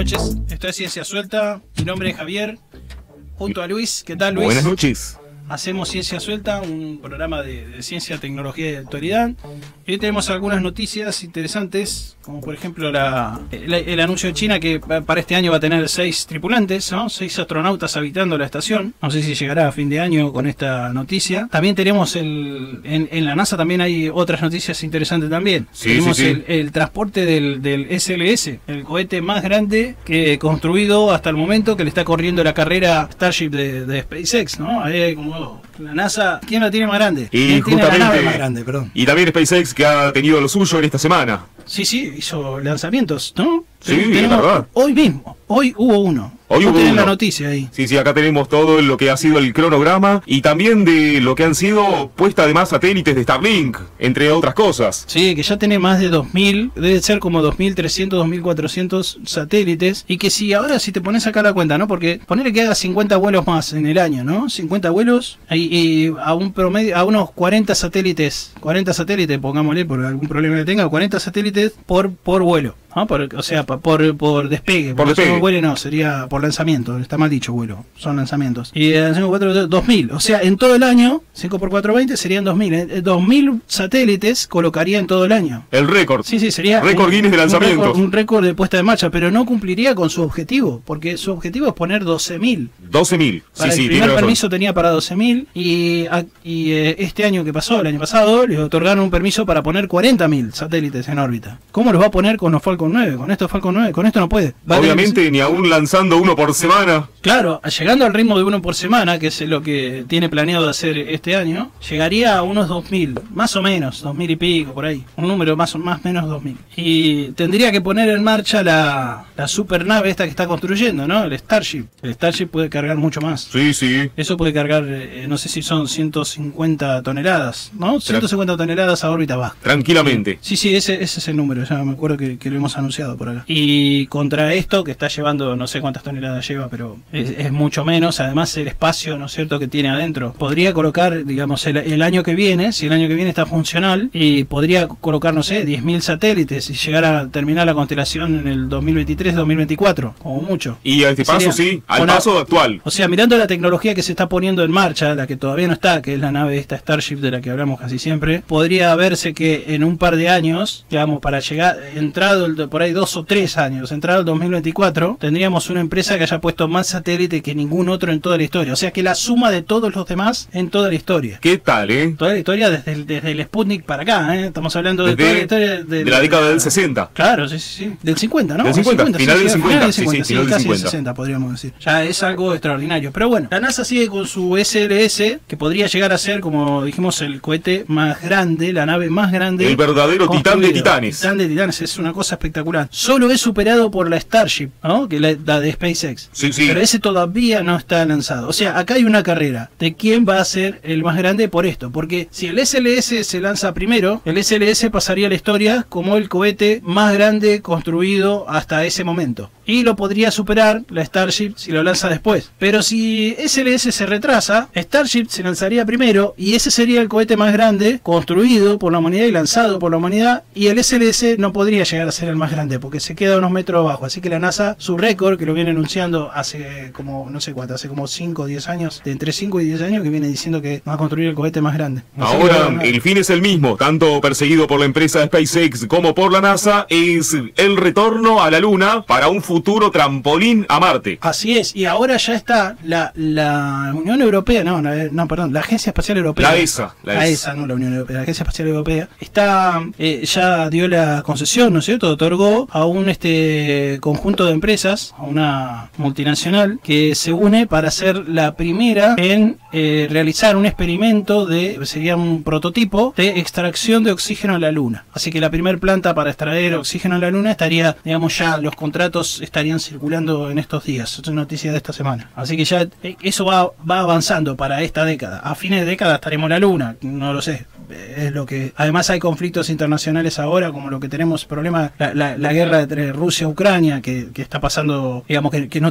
noches, esto es Ciencia Suelta, mi nombre es Javier, junto a Luis. ¿Qué tal, Luis? Buenas noches. Hacemos Ciencia Suelta, un programa de ciencia, tecnología y de actualidad. Y hoy tenemos algunas noticias interesantes, como por ejemplo el anuncio de China que para este año va a tener 6 tripulantes, ¿no? 6 astronautas habitando la estación. No sé si llegará a fin de año con esta noticia. También tenemos en la NASA también hay otras noticias interesantes también. Sí, tenemos sí. el transporte del SLS, el cohete más grande que construido hasta el momento, que le está corriendo la carrera Starship de SpaceX, ¿no? Ahí como la NASA, ¿quién la tiene más grande? Y ¿Quién tiene la nave justamente, más grande, perdón? y también SpaceX, que ha tenido lo suyo en esta semana. Sí, hizo lanzamientos, ¿no? Sí, es verdad. Hoy mismo, hoy hubo uno. Hoy Vos hubo tenés uno. la noticia ahí. Sí, acá tenemos todo lo que ha sido el cronograma y también de lo que han sido puesta de más satélites de Starlink, entre otras cosas. Sí, que ya tiene más de 2000, debe ser como 2300, 2400 satélites. Y que si ahora si te pones acá la cuenta, ¿no? Porque ponele que haga 50 vuelos más en el año, ¿no? 50 vuelos y a un promedio, a unos 40 satélites, pongámosle por algún problema que tenga, 40 satélites por vuelo. ¿No? O sea, por despegue. Por despegue. No, vuelo no, sería por lanzamiento. Está mal dicho vuelo, son lanzamientos. Y 5 por 4, 2000. O sea, en todo el año, 5 por 4, 20 serían 2000. 2000 satélites colocaría en todo el año. El récord. Sí, sería récord Guinness de lanzamientos. Un récord de puesta en marcha, pero no cumpliría con su objetivo, porque su objetivo es poner 12.000. 12.000. Para Sí, el sí, tiene primer razón. permiso tenía para 12.000 y este año que pasó, el año pasado, le otorgaron un permiso para poner 40.000 satélites en órbita. ¿Cómo los va a poner con los Falcon 9? Con estos Falcon 9, con esto no puede. Obviamente, ni aún lanzando uno por semana. Claro, llegando al ritmo de uno por semana, que es lo que tiene planeado hacer este año, llegaría a unos 2000, más o menos, 2000 y pico, por ahí. Un número más o menos 2000. Y tendría que poner en marcha la supernave esta que está construyendo, ¿no? El Starship. El Starship puede cargar mucho más. Sí. Eso puede cargar, no sé si son 150 toneladas, ¿no? 150 toneladas a órbita baja. Tranquilamente. Sí, ese es el número, ya me acuerdo que lo hemos anunciado por acá. Y contra esto, que está llevando, no sé cuántas toneladas lleva, pero es mucho menos, además el espacio, ¿no es cierto?, que tiene adentro. Podría colocar, digamos, el año que viene, si el año que viene está funcional, y podría colocar, no sé, 10.000 satélites y llegar a terminar la constelación en el 2023-2024, como mucho. Y a este paso, sí, al paso actual. O sea, mirando la tecnología que se está poniendo en marcha, la que todavía no está, que es la nave esta Starship de la que hablamos casi siempre, podría verse que en un par de años, digamos, para llegar, entrado por ahí 2 o 3 años, entrado el 2024, tendríamos una empresa que haya puesto más satélites que ningún otro en toda la historia. O sea, que la suma de todos los demás en toda la historia. ¿Qué tal, Toda la historia desde el Sputnik para acá, Estamos hablando de desde, toda la historia de la década del 60. Claro, sí. Del 50, ¿no? Del 50, final del 50, sí, final del casi 50. del 60 podríamos decir. Ya es algo extraordinario. Pero bueno, la NASA sigue con su SLS, que podría llegar a ser, como dijimos, el cohete más grande, la nave más grande. El verdadero titán de construido. titanes. Titán de titanes, es una cosa espectacular. Solo es superado por la Starship, ¿no? Que la de SpaceX. Sí. Pero ese todavía no está lanzado. O sea, acá hay una carrera de quién va a ser el más grande por esto. Porque si el SLS se lanza primero, el SLS pasaría a la historia como el cohete más grande construido hasta ese momento. Y lo podría superar la Starship si lo lanza después. Pero si SLS se retrasa, Starship se lanzaría primero y ese sería el cohete más grande construido por la humanidad y lanzado por la humanidad. Y el SLS no podría llegar a ser el más grande porque se queda unos metros abajo. Así que la NASA, su récord, que lo viene anunciando hace como, no sé cuánto, hace como 5 o 10 años, de entre 5 y 10 años, que viene diciendo que va a construir el cohete más grande. Así Ahora, el fin es el mismo, tanto perseguido por la empresa SpaceX como por la NASA, es el retorno a la Luna para un futuro trampolín a Marte. Así es, y ahora ya está la Unión Europea, perdón, la Agencia Espacial Europea. La ESA. La ESA, no la Unión Europea, la Agencia Espacial Europea. Está, ya dio la concesión, ¿no es cierto? Otorgó a un conjunto de empresas, a una multinacional, que se une para ser la primera en realizar un experimento sería un prototipo de extracción de oxígeno a la Luna. Así que la primera planta para extraer oxígeno a la Luna estaría, digamos, ya los contratos estarían circulando en estos días. Es noticia de esta semana. Así que ya eso va avanzando para esta década. A fines de década estaremos en la Luna, no lo sé. es lo que... Además hay conflictos internacionales ahora, como lo que tenemos, la guerra entre Rusia y Ucrania, que está pasando, digamos, que no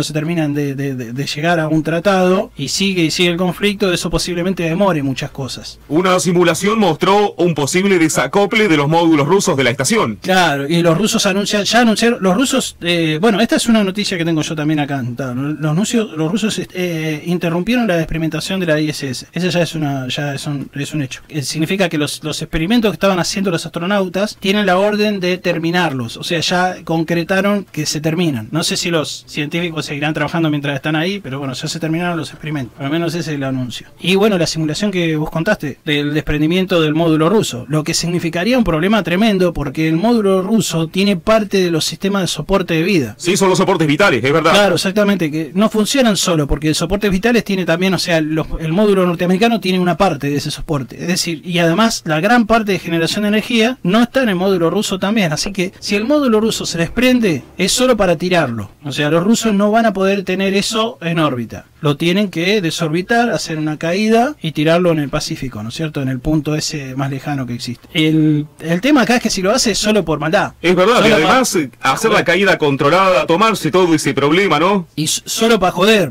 se terminan de llegar a un tratado, y sigue el conflicto. Eso posiblemente demore muchas cosas. Una simulación mostró un posible desacople de los módulos rusos de la estación. Claro, y los rusos ya anunciaron, los rusos, bueno, esta es una noticia que tengo yo también acá. Los rusos interrumpieron la experimentación de la ISS. Esa ya es un hecho. Significa que los experimentos que estaban haciendo los astronautas tienen la orden de terminarlos. O sea, ya concretaron que se terminan. No sé si los científicos seguirán trabajando mientras están ahí, pero bueno, ya se terminaron los experimentos. Al menos ese es el anuncio. Y bueno, la simulación que vos contaste del desprendimiento del módulo ruso, lo que significaría un problema tremendo, porque el módulo ruso tiene parte de los sistemas de soporte de vida. Sí, son los soportes vitales, es verdad. Claro, exactamente, que no funcionan solo, porque el soportes vitales tiene también, o sea, el módulo norteamericano tiene una parte de ese soporte. Es decir, y además la gran parte de generación de energía no está en el módulo ruso también. Así que si el módulo ruso se desprende, es solo para tirarlo. O sea, los rusos no van a poder tener eso en órbita. Lo tienen que desorbitar, hacer una caída y tirarlo en el Pacífico, ¿no es cierto? En el punto ese más lejano que existe. El tema acá es que si lo hace es solo por maldad. Es verdad, y además hacer la caída controlada, tomarse todo ese problema, ¿no? Y solo para joder.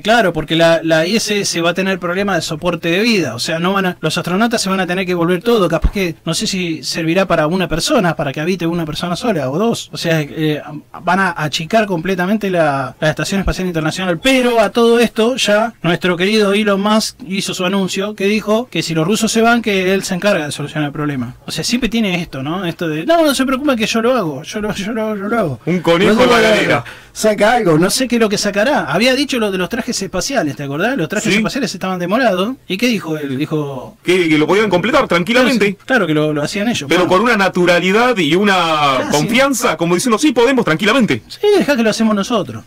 Claro, porque la ISS va a tener problemas de soporte de vida. O sea, los astronautas se van a tener que volver todo. Capaz que, no sé si servirá para una persona, para que habite una persona sola o dos. O sea, van a achicar completamente la Estación Espacial Internacional. Pero a todo esto, ya nuestro querido Elon Musk hizo su anuncio que dijo que si los rusos se van, que él se encarga de solucionar el problema. O sea, siempre tiene esto, ¿no? Esto de, no se preocupa que yo lo hago, yo lo hago. Un conejo en la galera. Saca algo, no sé qué es lo que sacará. Había dicho lo de los trajes espaciales, ¿te acordás? Los trajes espaciales estaban demorados. ¿Y qué dijo él? Dijo que lo podían completar tranquilamente. Claro que lo hacían ellos. Pero con una naturalidad y una confianza, como diciendo, sí, podemos tranquilamente. Sí, dejá que lo hacemos nosotros.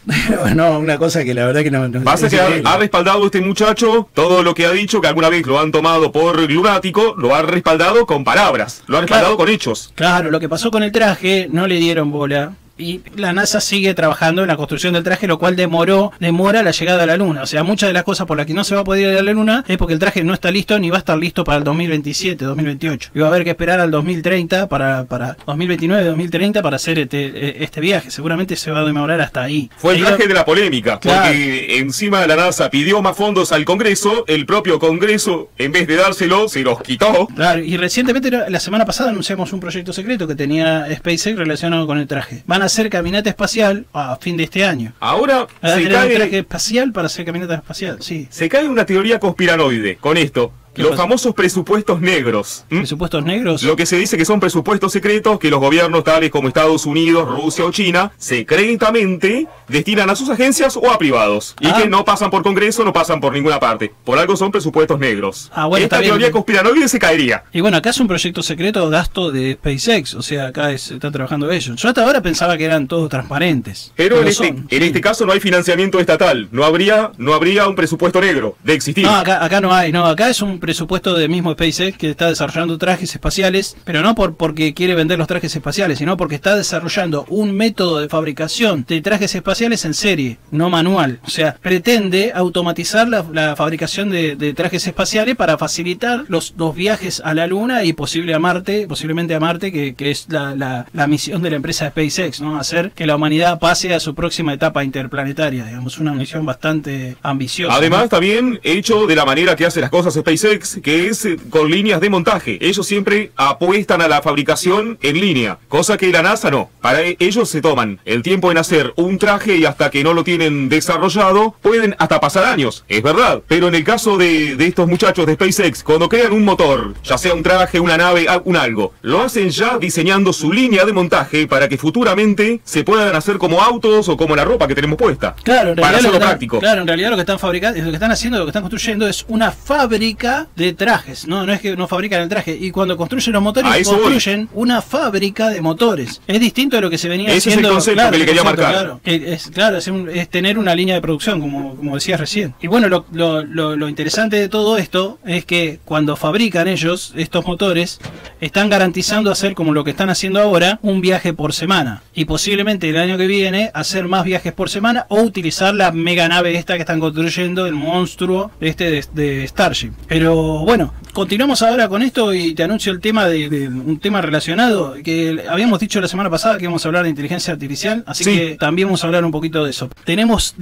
No, una cosa que la verdad que no pasa que ha respaldado este muchacho todo lo que ha dicho, que alguna vez lo han tomado por lunático, lo ha respaldado con palabras, lo ha respaldado con hechos. Claro, lo que pasó con el traje, no le dieron bola. Y la NASA sigue trabajando en la construcción del traje, lo cual demora la llegada a la Luna. O sea, muchas de las cosas por las que no se va a poder ir a la Luna es porque el traje no está listo ni va a estar listo para el 2027, 2028. Y va a haber que esperar al 2030, para 2029, 2030 para hacer este viaje. Seguramente se va a demorar hasta ahí. Fue el traje de la polémica, porque encima de la NASA pidió más fondos al Congreso, el propio Congreso, en vez de dárselo, se los quitó. Claro, y recientemente, la semana pasada, anunciamos un proyecto secreto que tenía SpaceX relacionado con el traje. Van a hacer caminata espacial a fin de este año. Ahora se cae un traje espacial para hacer caminata espacial, sí. Se cae una teoría conspiranoide con esto. Los famosos presupuestos negros. ¿Presupuestos negros? Lo que se dice que son presupuestos secretos que los gobiernos tales como Estados Unidos, Rusia o China secretamente destinan a sus agencias o a privados. Y que no pasan por Congreso, no pasan por ninguna parte. Por algo son presupuestos negros. Bueno, esta teoría conspiranoide se caería. Y bueno, acá es un proyecto secreto gasto de SpaceX. O sea, acá están trabajando ellos. Yo hasta ahora pensaba que eran todos transparentes. Pero en este caso no hay financiamiento estatal. No habría un presupuesto negro de existir. No, acá no hay. No, acá es un presupuesto del mismo SpaceX que está desarrollando trajes espaciales, pero no porque quiere vender los trajes espaciales, sino porque está desarrollando un método de fabricación de trajes espaciales en serie, no manual. O sea, pretende automatizar la fabricación de trajes espaciales para facilitar los viajes a la Luna y posiblemente a Marte, que es la misión de la empresa SpaceX, ¿no? Hacer que la humanidad pase a su próxima etapa interplanetaria, digamos, una misión bastante ambiciosa. Además, también hecho de la manera que hace las cosas SpaceX, que es con líneas de montaje. Ellos siempre apuestan a la fabricación en línea, cosa que la NASA no. Para ellos se toman el tiempo en hacer un traje y hasta que no lo tienen desarrollado, pueden hasta pasar años, es verdad. Pero en el caso de estos muchachos de SpaceX, cuando crean un motor, ya sea un traje, una nave, un algo, lo hacen ya diseñando su línea de montaje para que futuramente se puedan hacer como autos o como la ropa que tenemos puesta. Claro, para hacerlo práctico. Claro, en realidad lo que están fabricando, lo que están haciendo, lo que están construyendo es una fábrica de trajes, no es que no fabrican el traje, y cuando construyen los motores construyen una fábrica de motores. Es distinto de lo que se venía haciendo. Ese es el concepto que le quería marcar. Es tener una línea de producción, como decías recién. Y bueno, lo interesante de todo esto es que cuando fabrican ellos estos motores, están garantizando hacer como lo que están haciendo ahora, un viaje por semana, y posiblemente el año que viene hacer más viajes por semana o utilizar la mega nave esta que están construyendo, el monstruo de Starship. Pero Pero bueno, continuamos ahora con esto y te anuncio el tema de un tema relacionado que habíamos dicho la semana pasada que íbamos a hablar de inteligencia artificial, así que también vamos a hablar un poquito de eso. Tenemos,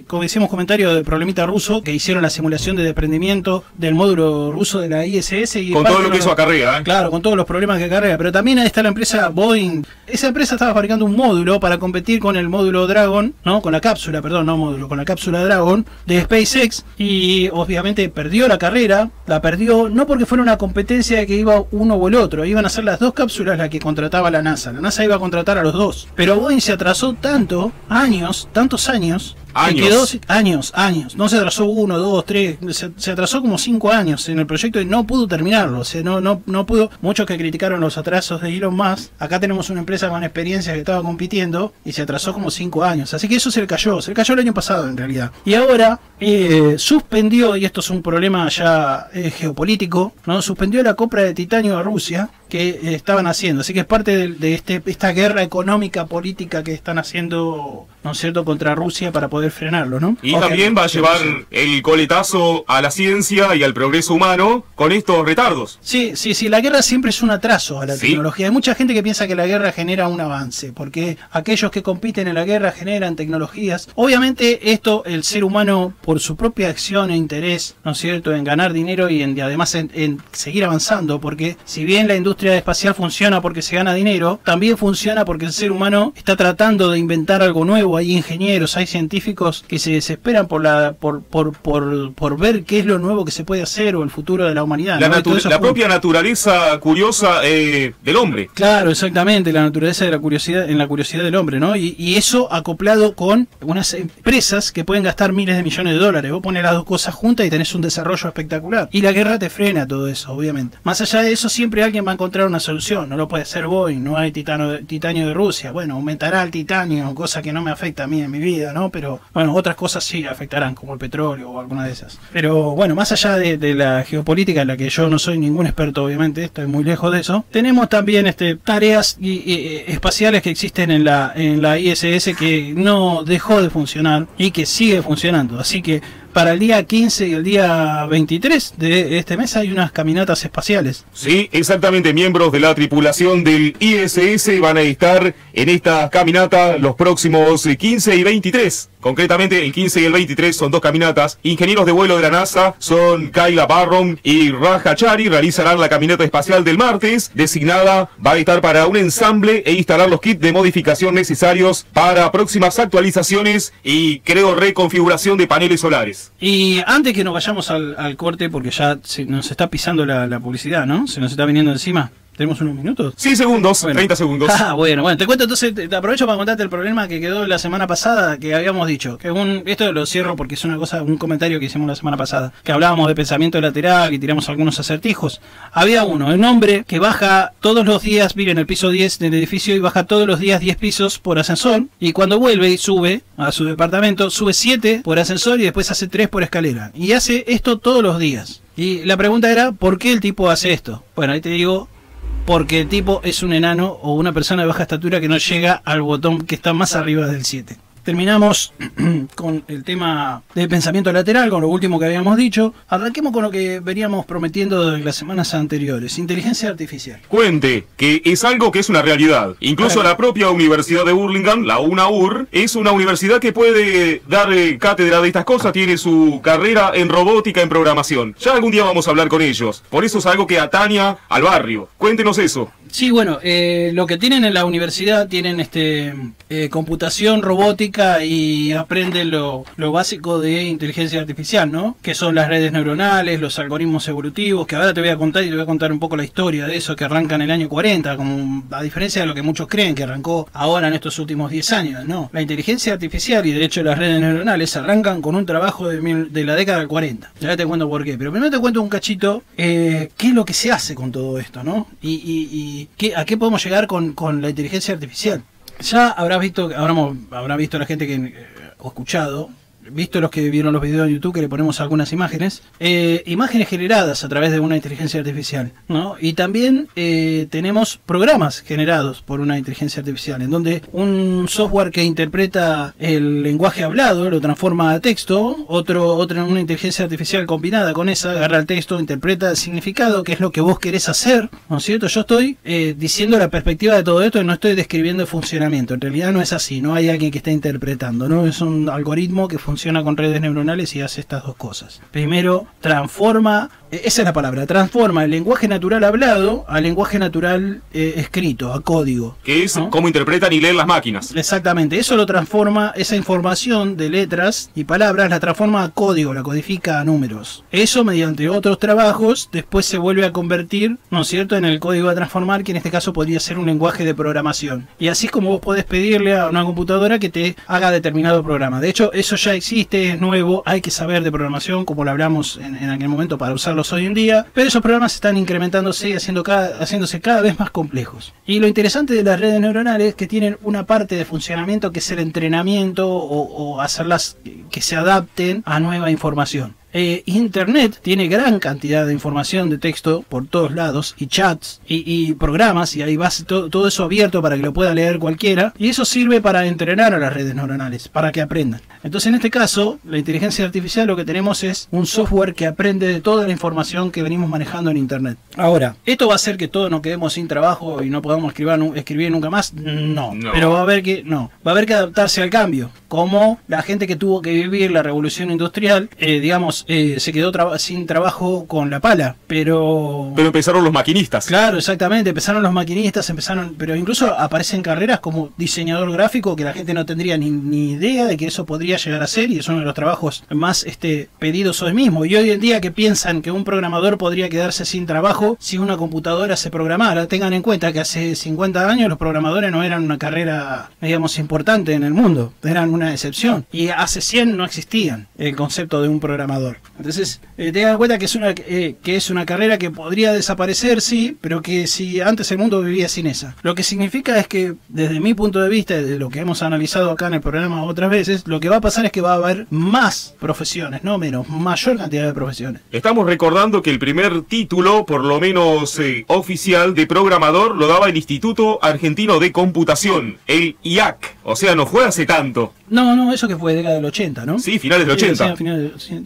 como decíamos, comentario del problemita ruso que hicieron la simulación de desprendimiento del módulo ruso de la ISS. Y con todo lo que eso acarrea, Claro, con todos los problemas que acarrea. Pero también ahí está la empresa Boeing. Esa empresa estaba fabricando un módulo para competir con el módulo Dragon, ¿no? Con la cápsula, perdón, no módulo, con la cápsula Dragon de SpaceX. Y obviamente perdió la carrera. La perdió no porque fuera una competencia de que iba uno o el otro. Iban a ser las dos cápsulas las que contrataba la NASA. La NASA iba a contratar a los dos. Pero Boeing se atrasó tantos años. Años. No se atrasó 1, 2, 3. Se atrasó como 5 años en el proyecto y no pudo terminarlo. O sea, no pudo. Muchos que criticaron los atrasos de Elon Musk. Acá tenemos una empresa con experiencia que estaba compitiendo y se atrasó como 5 años. Así que eso se le cayó. Se le cayó el año pasado en realidad. Y ahora suspendió, y esto es un problema ya geopolítico, ¿no? Suspendió la compra de titanio a Rusia que estaban haciendo. Así que es parte de esta guerra económica política que están haciendo, ¿no es cierto?, contra Rusia para poder frenarlo, ¿no? Y también va a llevar el coletazo a la ciencia y al progreso humano con estos retardos. Sí, la guerra siempre es un atraso a la tecnología. Hay mucha gente que piensa que la guerra genera un avance, porque aquellos que compiten en la guerra generan tecnologías. Obviamente esto, el ser humano, por su propia acción e interés, ¿no es cierto?, en ganar dinero y además en seguir avanzando, porque si bien la industria espacial funciona porque se gana dinero, también funciona porque el ser humano está tratando de inventar algo nuevo. Hay ingenieros, hay científicos que se desesperan por ver qué es lo nuevo que se puede hacer o el futuro de la humanidad. La propia naturaleza curiosa del hombre. Claro, exactamente, la naturaleza de la curiosidad, en la curiosidad del hombre, ¿no? Y eso acoplado con unas empresas que pueden gastar miles de millones de dólares. Vos pones las dos cosas juntas y tenés un desarrollo espectacular. Y la guerra te frena todo eso, obviamente. Más allá de eso, siempre alguien va a encontrar una solución. No lo puede hacer Boeing, no hay titanio de Rusia. Bueno, aumentará el titanio, cosa que no me afecta a mí en mi vida, ¿no? Pero bueno, otras cosas sí afectarán, como el petróleo o alguna de esas. Pero bueno, más allá de la geopolítica, en la que yo no soy ningún experto, obviamente, estoy muy lejos de eso, tenemos también tareas espaciales que existen en la ISS que no dejó de funcionar y que sigue funcionando. Así que para el día 15 y el día 23 de este mes hay unas caminatas espaciales. Sí, exactamente. Miembros de la tripulación del ISS van a estar en esta caminata los próximos 15 y 23. Concretamente, el 15 y el 23 son dos caminatas. Ingenieros de vuelo de la NASA son Kayla Barron y Raja Chari. Realizarán la caminata espacial del martes. Designada va a estar para un ensamble e instalar los kits de modificación necesarios para próximas actualizaciones y, creo, reconfiguración de paneles solares. Y antes que nos vayamos al corte, porque ya nos está pisando la publicidad, ¿no? Se nos está viniendo encima. ¿Tenemos unos minutos? Sí, segundos, bueno. 30 segundos. Bueno, te cuento entonces, te aprovecho para contarte el problema que quedó la semana pasada, que habíamos dicho. Que esto lo cierro porque es un comentario que hicimos la semana pasada, que hablábamos de pensamiento lateral y tiramos algunos acertijos. Había un hombre que baja todos los días, vive en el piso 10 del edificio y baja todos los días 10 pisos por ascensor, y cuando vuelve y sube a su departamento, sube 7 por ascensor y después hace 3 por escalera. Y hace esto todos los días. Y la pregunta era, ¿por qué el tipo hace esto? Bueno, ahí te digo, porque el tipo es un enano o una persona de baja estatura que no llega al botón que está más arriba del 7. Terminamos con el tema de pensamiento lateral, con lo último que habíamos dicho. Arranquemos con lo que veníamos prometiendo de las semanas anteriores, inteligencia artificial. Cuente que es algo que es una realidad. Incluso la propia Universidad de Burlingame, la UNAUR, es una universidad que puede dar cátedra de estas cosas, tiene su carrera en robótica, en programación. Ya algún día vamos a hablar con ellos. Por eso es algo que ataña al barrio. Cuéntenos eso. Sí, bueno, lo que tienen en la universidad, tienen computación, robótica, y aprenden lo básico de inteligencia artificial, ¿no? Que son las redes neuronales, los algoritmos evolutivos, que ahora te voy a contar, y te voy a contar un poco la historia de eso, que arranca en el año 40, como a diferencia de lo que muchos creen, que arrancó ahora en estos últimos 10 años, ¿no? La inteligencia artificial y de hecho las redes neuronales arrancan con un trabajo de la década del 40. Ya te cuento por qué, pero primero te cuento un cachito, qué es lo que se hace con todo esto, ¿no? Y ¿a qué podemos llegar con la inteligencia artificial? Ya habrá visto la gente o escuchado visto los que vieron los videos de YouTube que le ponemos algunas imágenes, imágenes generadas a través de una inteligencia artificial, ¿no? Y también tenemos programas generados por una inteligencia artificial, en donde un software que interpreta el lenguaje hablado lo transforma a texto, una inteligencia artificial combinada con esa agarra el texto, interpreta el significado, que es lo que vos querés hacer, ¿no es cierto? Yo estoy diciendo la perspectiva de todo esto y no estoy describiendo el funcionamiento. En realidad no es así, no hay alguien que esté interpretando, ¿no? Es un algoritmo que funciona con redes neuronales y hace estas dos cosas. Primero, transforma, esa es la palabra, transforma el lenguaje natural hablado al lenguaje natural escrito, a código. Que es, ¿no?, cómo interpretan y leen las máquinas. Exactamente, eso lo transforma, esa información de letras y palabras la transforma a código, la codifica a números. Eso mediante otros trabajos después se vuelve a convertir, ¿no es cierto?, en el código a transformar, que en este caso podría ser un lenguaje de programación. Y así es como vos podés pedirle a una computadora que te haga determinado programa. De hecho, eso ya existe, es nuevo, hay que saber de programación, como lo hablamos en aquel momento, para usarlos hoy en día, pero esos programas están incrementándose y haciéndose cada vez más complejos. Y lo interesante de las redes neuronales es que tienen una parte de funcionamiento que es el entrenamiento o hacerlas que se adapten a nueva información. Internet tiene gran cantidad de información de texto por todos lados, y chats, y programas, y ahí va todo eso abierto para que lo pueda leer cualquiera, y eso sirve para entrenar a las redes neuronales, para que aprendan. Entonces, en este caso, la inteligencia artificial, lo que tenemos es un software que aprende de toda la información que venimos manejando en Internet. Ahora, ¿esto va a hacer que todos nos quedemos sin trabajo y no podamos escribir nunca más? No. Pero va a haber que adaptarse al cambio, como la gente que tuvo que vivir la revolución industrial, se quedó sin trabajo con la pala, pero empezaron los maquinistas. Claro, exactamente, empezaron los maquinistas, pero incluso aparecen carreras como diseñador gráfico, que la gente no tendría ni idea de que eso podría llegar a ser, y es uno de los trabajos más pedidos hoy mismo. Y hoy en día, que piensan que un programador podría quedarse sin trabajo si una computadora se programara. Tengan en cuenta que hace 50 años los programadores no eran una carrera, digamos, importante en el mundo, eran una excepción, y hace 100 no existían el concepto de un programador. Entonces, tengan en cuenta que es una carrera que podría desaparecer, sí, pero que si antes el mundo vivía sin esa. Lo que significa es que, desde mi punto de vista, de lo que hemos analizado acá en el programa otras veces, lo que va a pasar es que va a haber más profesiones, no menos, mayor cantidad de profesiones. Estamos recordando que el primer título, por lo menos oficial, de programador lo daba el Instituto Argentino de Computación, el IAC. O sea, no fue hace tanto. No, eso que fue década del 80, ¿no? Sí, finales del 80.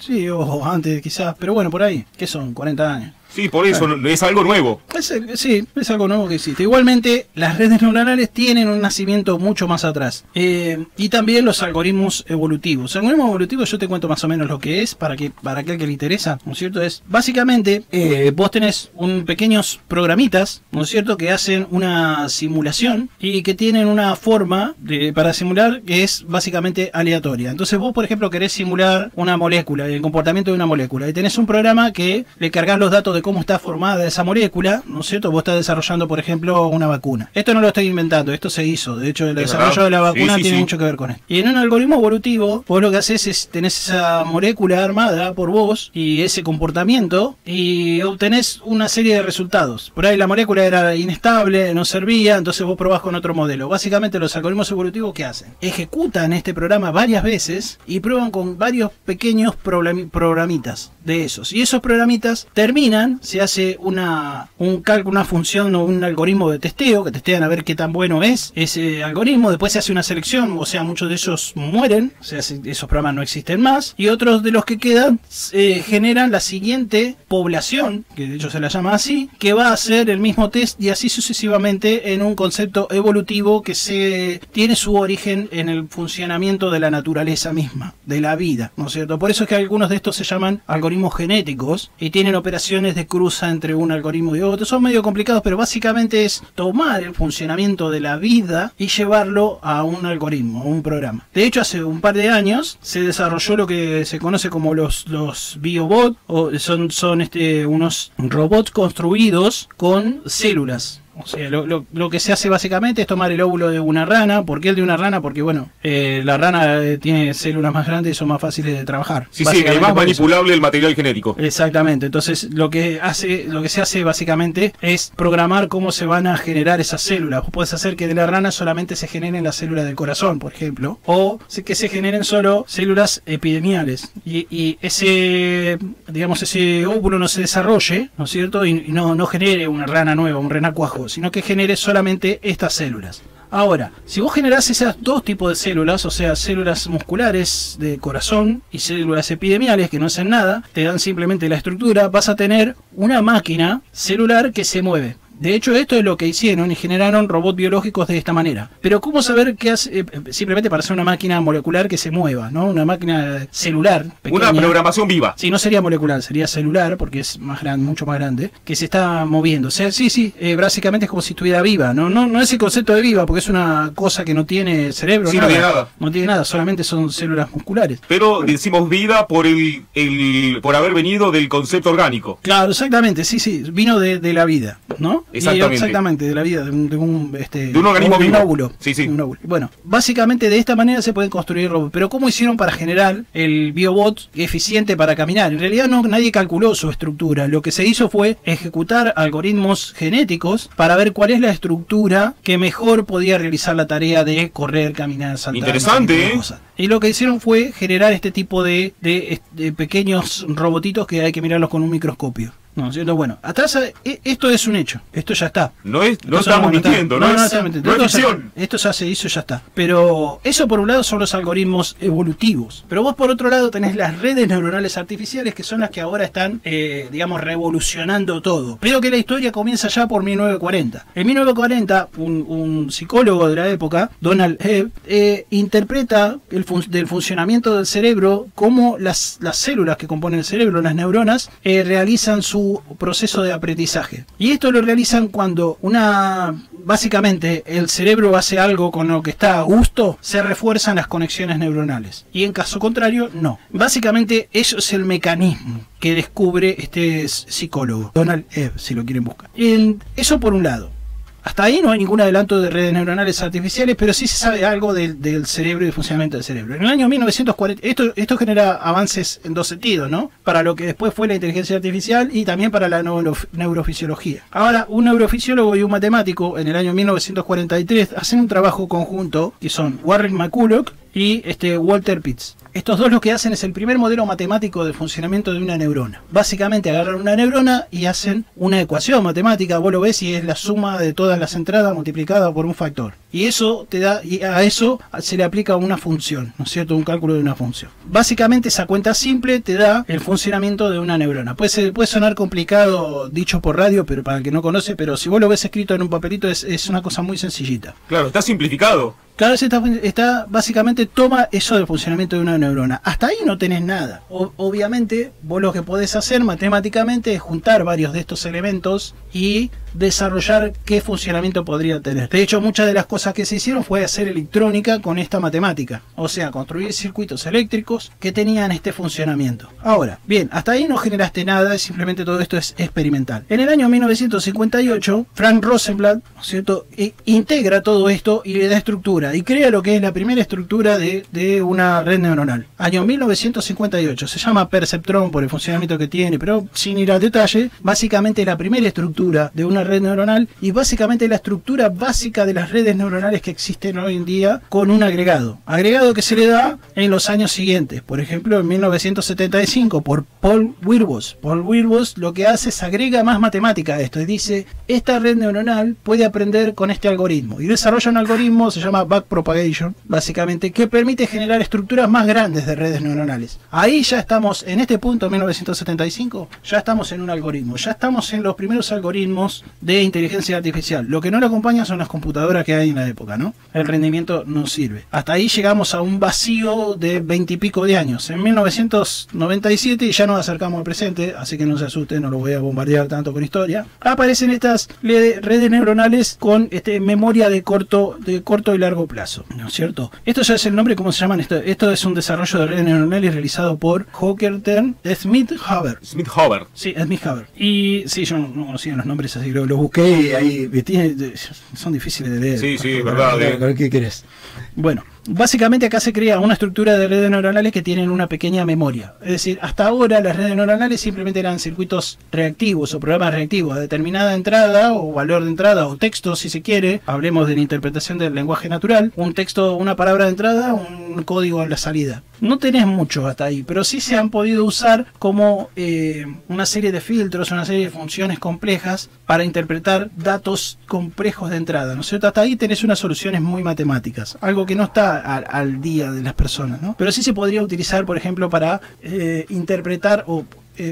Sí, o antes quizás, pero bueno, por ahí, ¿qué son? 40 años. Sí, por eso es algo nuevo. Es algo nuevo que existe. Igualmente, las redes neuronales tienen un nacimiento mucho más atrás. Y también los algoritmos evolutivos. Algoritmos evolutivos, yo te cuento más o menos lo que es, para aquel que le interesa, ¿no es cierto? Es, básicamente, vos tenés pequeños programitas, ¿no es cierto?, que hacen una simulación y que tienen una forma para simular que es básicamente aleatoria. Entonces vos, por ejemplo, querés simular una molécula, el comportamiento de una molécula, y tenés un programa que le cargas los datos de cómo está formada esa molécula, ¿no es cierto? Vos estás desarrollando, por ejemplo, una vacuna. Esto no lo estoy inventando, esto se hizo. De hecho, el desarrollo de la vacuna tiene mucho que ver con esto. Y en un algoritmo evolutivo, vos lo que haces es, tenés esa molécula armada por vos y ese comportamiento, y obtenés una serie de resultados. Por ahí la molécula era inestable, no servía, entonces vos probás con otro modelo. Básicamente, los algoritmos evolutivos, ¿qué hacen? Ejecutan este programa varias veces y prueban con varios pequeños programitas de esos. Y esos programitas terminan, se hace un cálculo, una función o un algoritmo de testeo, que testean a ver qué tan bueno es ese algoritmo. Después se hace una selección, o sea, muchos de ellos mueren, o sea, esos programas no existen más, y otros de los que quedan generan la siguiente población, que de hecho se la llama así, que va a hacer el mismo test, y así sucesivamente, en un concepto evolutivo que tiene su origen en el funcionamiento de la naturaleza misma, de la vida, ¿no es cierto? Por eso es que algunos de estos se llaman algoritmos genéticos y tienen operaciones de cruza entre un algoritmo y otro. Son medio complicados, pero básicamente es tomar el funcionamiento de la vida y llevarlo a un algoritmo, a un programa. De hecho, hace un par de años se desarrolló lo que se conoce como los biobots, o son unos robots construidos con células. O sea, lo que se hace básicamente es tomar el óvulo de una rana. ¿Por qué el de una rana? Porque, bueno, la rana tiene células más grandes y son más fáciles de trabajar. Sí, es más manipulable el material genético. Exactamente. Entonces, lo que se hace básicamente es programar cómo se van a generar esas células. Vos podés hacer que de la rana solamente se generen las células del corazón, por ejemplo, o que se generen solo células epidemiales. Y ese óvulo no se desarrolle, ¿no es cierto? Y no genere una rana nueva, un renacuajo, sino que genere solamente estas células. Ahora, si vos generás esos dos tipos de células, o sea, células musculares de corazón y células epidemiales que no hacen nada, te dan simplemente la estructura, vas a tener una máquina celular que se mueve. De hecho, esto es lo que hicieron y generaron robots biológicos de esta manera. Pero ¿cómo saber qué hace? Simplemente para hacer una máquina molecular que se mueva, ¿no? Una máquina celular pequeña. Una programación viva. Sí, no sería molecular, sería celular, porque es más grande, mucho más grande, que se está moviendo. O sea, sí, básicamente es como si estuviera viva. No es el concepto de viva, porque es una cosa que no tiene cerebro. Sí, nada. no tiene nada. No tiene nada, solamente son células musculares. Pero decimos vida por por haber venido del concepto orgánico. Claro, exactamente, sí, vino de la vida, ¿no? Exactamente, de la vida, de un organismo vivo. Un óvulo. Sí. Un óvulo. Bueno, básicamente de esta manera se pueden construir robots. Pero ¿cómo hicieron para generar el biobot eficiente para caminar? En realidad nadie calculó su estructura. Lo que se hizo fue ejecutar algoritmos genéticos para ver cuál es la estructura que mejor podía realizar la tarea de correr, caminar, saltar. Interesante, ¿eh? Y lo que hicieron fue generar este tipo de pequeños robotitos que hay que mirarlos con un microscopio. No, ¿cierto? Bueno, atrás esto es un hecho, esto ya está. No estamos mintiendo, no es ficción. Esto ya se hizo, ya está. Pero eso por un lado son los algoritmos evolutivos. Pero vos por otro lado tenés las redes neuronales artificiales, que son las que ahora están, revolucionando todo. Pero que la historia comienza ya por 1940. En 1940, un psicólogo de la época, Donald Hebb, interpreta del funcionamiento del cerebro cómo las células que componen el cerebro, las neuronas, realizan su proceso de aprendizaje. Y esto lo realizan cuando básicamente el cerebro hace algo con lo que está a gusto, se refuerzan las conexiones neuronales. Y en caso contrario, no. Básicamente eso es el mecanismo que descubre este psicólogo, Donald Hebb, si lo quieren buscar. Eso por un lado. Hasta ahí no hay ningún adelanto de redes neuronales artificiales, pero sí se sabe algo del cerebro y del funcionamiento del cerebro. En el año 1940, esto genera avances en dos sentidos, ¿no? Para lo que después fue la inteligencia artificial y también para la neurofisiología. Ahora, un neurofisiólogo y un matemático en el año 1943 hacen un trabajo conjunto, que son Warren McCulloch y Walter Pitts. Estos dos lo que hacen es el primer modelo matemático del funcionamiento de una neurona. Básicamente agarran una neurona y hacen una ecuación matemática, vos lo ves y es la suma de todas las entradas multiplicada por un factor. Y eso te da, y a eso se le aplica una función, ¿no es cierto? Un cálculo de una función. Básicamente esa cuenta simple te da el funcionamiento de una neurona. Puede sonar complicado dicho por radio, pero para el que no conoce, pero si vos lo ves escrito en un papelito es una cosa muy sencillita. Claro, está simplificado. Claro, está básicamente toma eso del funcionamiento de una neurona. Hasta ahí no tenés nada. Obviamente, vos lo que podés hacer matemáticamente es juntar varios de estos elementos y desarrollar qué funcionamiento podría tener. De hecho, muchas de las cosas que se hicieron fue hacer electrónica con esta matemática. O sea, construir circuitos eléctricos que tenían este funcionamiento. Ahora, bien, hasta ahí no generaste nada, simplemente todo esto es experimental. En el año 1958, Frank Rosenblatt, ¿no es cierto?, integra todo esto y le da estructura. Y crea lo que es la primera estructura de una red neuronal. Año 1958. Se llama perceptrón por el funcionamiento que tiene, pero sin ir al detalle, básicamente es la primera estructura de una red neuronal y básicamente la estructura básica de las redes neuronales que existen hoy en día con un agregado. Agregado que se le da en los años siguientes. Por ejemplo, en 1975 por Paul Wirbos. Paul Wirbos lo que hace es agrega más matemática a esto y dice, esta red neuronal puede aprender con este algoritmo. Y desarrolla un algoritmo, se llama backpropagation, básicamente, que permite generar estructuras más grandes de redes neuronales. Ahí ya estamos, en este punto, 1975, ya estamos en un algoritmo, ya estamos en los primeros algoritmos de inteligencia artificial. Lo que no lo acompaña son las computadoras que hay en la época, ¿no? El rendimiento no sirve. Hasta ahí llegamos a un vacío de 20 y pico de años. En 1997 ya nos acercamos al presente, así que no se asusten, no los voy a bombardear tanto con historia. Aparecen estas redes neuronales con memoria de corto y largo plazo, ¿no es cierto? Esto ya es el nombre, ¿cómo se llaman? Esto es un desarrollo de redes neuronales realizado por Hockertern Smith-Haber. Smith-Haber. Sí, Smith-Haber. Y sí, yo no conocía los nombres, así que los busqué y ahí son difíciles de leer. Sí, es verdad. ¿Qué querés? Bueno, básicamente acá se crea una estructura de redes neuronales que tienen una pequeña memoria. Es decir, hasta ahora las redes neuronales simplemente eran circuitos reactivos o programas reactivos a determinada entrada o valor de entrada o texto, si se quiere. Hablemos de la interpretación del lenguaje natural. Un texto, una palabra de entrada, un código en la salida. No tenés mucho hasta ahí, pero sí se han podido usar como una serie de filtros, una serie de funciones complejas para interpretar datos complejos de entrada, ¿no es cierto? Hasta ahí tenés unas soluciones muy matemáticas, algo que no está al día de las personas, ¿no? Pero sí se podría utilizar, por ejemplo, para interpretar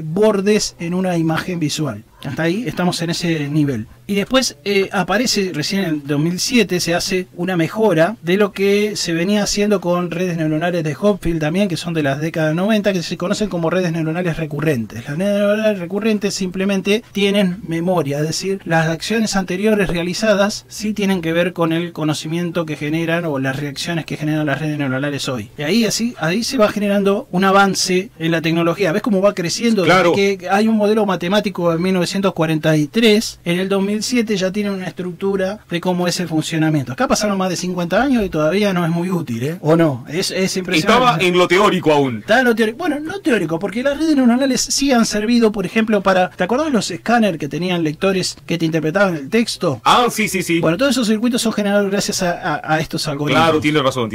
bordes en una imagen visual. Hasta ahí estamos en ese nivel. Y después aparece, recién en el 2007, se hace una mejora de lo que se venía haciendo con redes neuronales de Hopfield también, que son de las décadas 90, que se conocen como redes neuronales recurrentes. Las redes neuronales recurrentes simplemente tienen memoria, es decir, las acciones anteriores realizadas sí tienen que ver con el conocimiento que generan o las reacciones que generan las redes neuronales hoy. Y ahí se va generando un avance en la tecnología. ¿Ves cómo va creciendo? Claro. Desde que hay un modelo matemático en 1943, en el 2007 ya tiene una estructura de cómo es el funcionamiento. Acá pasaron más de 50 años y todavía no es muy útil, ¿eh? ¿O no? Es impresionante. Estaba en lo teórico aún. Está en lo teórico. Bueno, no teórico, porque las redes neuronales sí han servido, por ejemplo, para... ¿Te acordás los escáneres que tenían lectores que te interpretaban el texto? Ah, sí. Bueno, todos esos circuitos son generados gracias a estos algoritmos. Claro, tiene razón.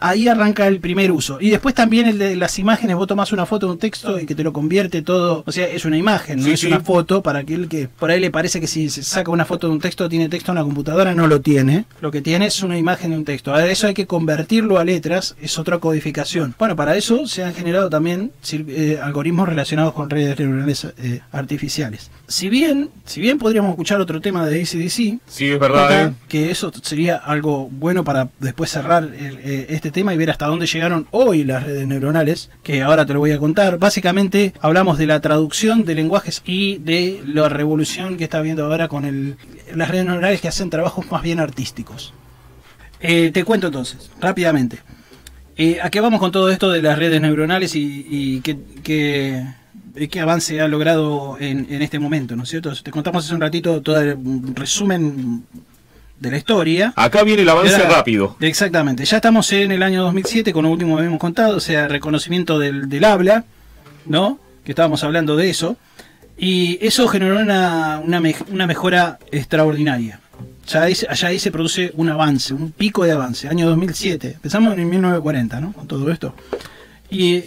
Ahí arranca el primer uso. Y después también el de las imágenes. Vos tomás una foto de un texto y que te lo convierte todo. O sea, es una imagen, no es una foto. Para aquel que por ahí le parece que si se saca una foto de un texto, tiene texto en la computadora, no lo tiene. Lo que tiene es una imagen de un texto. Ahora eso hay que convertirlo a letras, es otra codificación. Bueno, para eso se han generado también algoritmos relacionados con redes neuronales artificiales. Si bien podríamos escuchar otro tema de AC/DC, sí, es verdad, que eso sería algo bueno para después cerrar este tema y ver hasta dónde llegaron hoy las redes neuronales, que ahora te lo voy a contar. Básicamente hablamos de la traducción de lenguajes y de la revolución que está habiendo ahora con las redes neuronales que hacen trabajos más bien artísticos. Te cuento entonces, rápidamente. ¿A qué vamos con todo esto de las redes neuronales y qué avance ha logrado en este momento, ¿no es cierto? Te contamos hace un ratito todo un resumen de la historia. Acá viene el avance rápido. Exactamente. Ya estamos en el año 2007, con lo último que habíamos contado, o sea, reconocimiento del habla, ¿no? Que estábamos hablando de eso. Y eso generó una mejora extraordinaria. Allá ahí se produce un avance, un pico de avance, año 2007. Empezamos en 1940, ¿no? Con todo esto. Y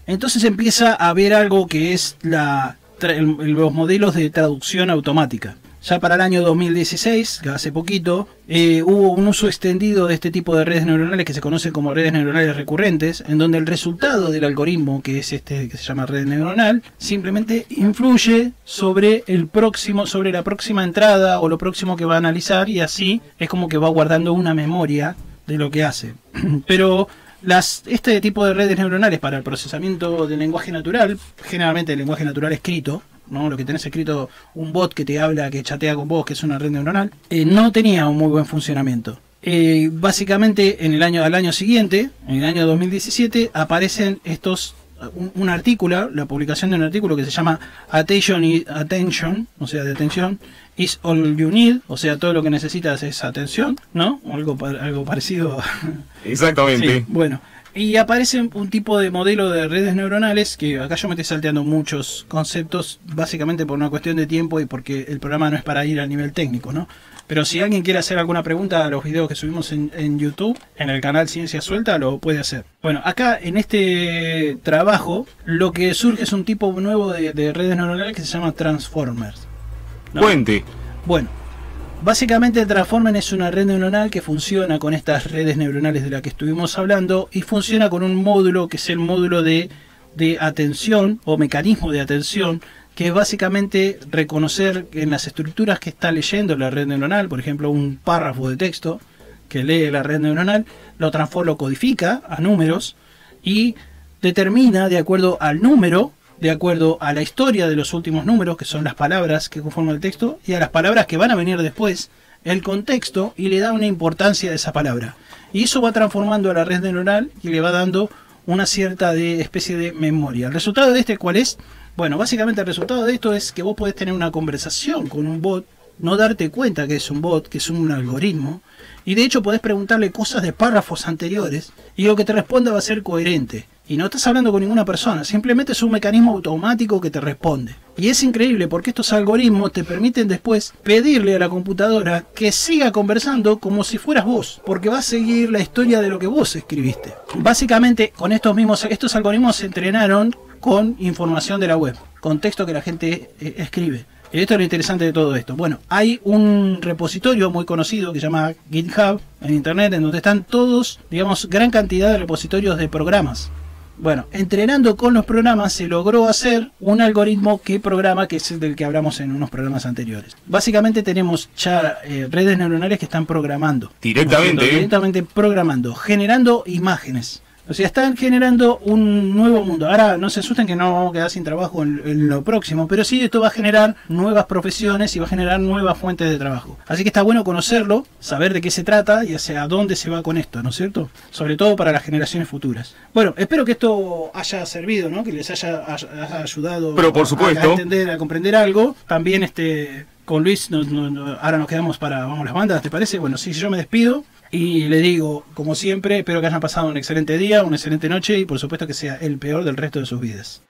entonces empieza a haber algo que es los modelos de traducción automática. Ya para el año 2016, que hace poquito, hubo un uso extendido de este tipo de redes neuronales que se conocen como redes neuronales recurrentes, en donde el resultado del algoritmo, que es que se llama red neuronal, simplemente influye sobre la próxima entrada o lo próximo que va a analizar, y así es como que va guardando una memoria de lo que hace. Pero este tipo de redes neuronales para el procesamiento del lenguaje natural, generalmente el lenguaje natural escrito, ¿no? Lo que tenés escrito, un bot que te habla, que chatea con vos, que es una red neuronal, no tenía un muy buen funcionamiento. Básicamente al año siguiente, en el año 2017, aparecen un artículo, la publicación de un artículo que se llama Attention, o sea, de atención, is all you need, o sea, todo lo que necesitas es atención, ¿no? Algo parecido. Exactamente. Sí, bueno. Y aparece un tipo de modelo de redes neuronales, que acá yo me estoy salteando muchos conceptos, básicamente por una cuestión de tiempo y porque el programa no es para ir al nivel técnico, ¿no? Pero si alguien quiere hacer alguna pregunta a los videos que subimos en YouTube, en el canal Ciencia Suelta, lo puede hacer. Bueno, acá en este trabajo, lo que surge es un tipo nuevo de redes neuronales que se llama Transformers, ¿no? Cuente. Bueno. Básicamente el Transformer es una red neuronal que funciona con estas redes neuronales de las que estuvimos hablando y funciona con un módulo que es el módulo de atención o mecanismo de atención, que es básicamente reconocer en las estructuras que está leyendo la red neuronal, por ejemplo un párrafo de texto que lee la red neuronal, lo codifica a números y determina de acuerdo al número, de acuerdo a la historia de los últimos números, que son las palabras que conforman el texto, y a las palabras que van a venir después, el contexto y le da una importancia a esa palabra. Y eso va transformando a la red neuronal y le va dando una cierta especie de memoria. ¿El resultado de este cuál es? Bueno, básicamente el resultado de esto es que vos podés tener una conversación con un bot, no darte cuenta que es un bot, que es un algoritmo, y de hecho podés preguntarle cosas de párrafos anteriores y lo que te responda va a ser coherente. Y no estás hablando con ninguna persona, simplemente es un mecanismo automático que te responde. Y es increíble porque estos algoritmos te permiten después pedirle a la computadora que siga conversando como si fueras vos, porque va a seguir la historia de lo que vos escribiste. Básicamente con estos algoritmos se entrenaron con información de la web, con texto que la gente escribe. Y esto es lo interesante de todo esto. Bueno, hay un repositorio muy conocido que se llama GitHub en internet, en donde están todos, digamos, gran cantidad de repositorios de programas. Bueno, entrenando con los programas se logró hacer un algoritmo que programa, que es el del que hablamos en unos programas anteriores. Básicamente tenemos ya redes neuronales que están programando. Directamente programando, generando imágenes. O sea, están generando un nuevo mundo. Ahora no se asusten que no vamos a quedar sin trabajo en lo próximo, pero sí esto va a generar nuevas profesiones y va a generar nuevas fuentes de trabajo. Así que está bueno conocerlo, saber de qué se trata y hacia dónde se va con esto, ¿no es cierto? Sobre todo para las generaciones futuras. Bueno, espero que esto haya servido, ¿no? Que les haya ayudado pero por supuesto, a entender, a comprender algo. También con Luis ahora nos quedamos vamos las bandas, ¿te parece? Bueno, sí, yo me despido. Y le digo, como siempre, espero que hayan pasado un excelente día, una excelente noche y por supuesto que sea el peor del resto de sus vidas.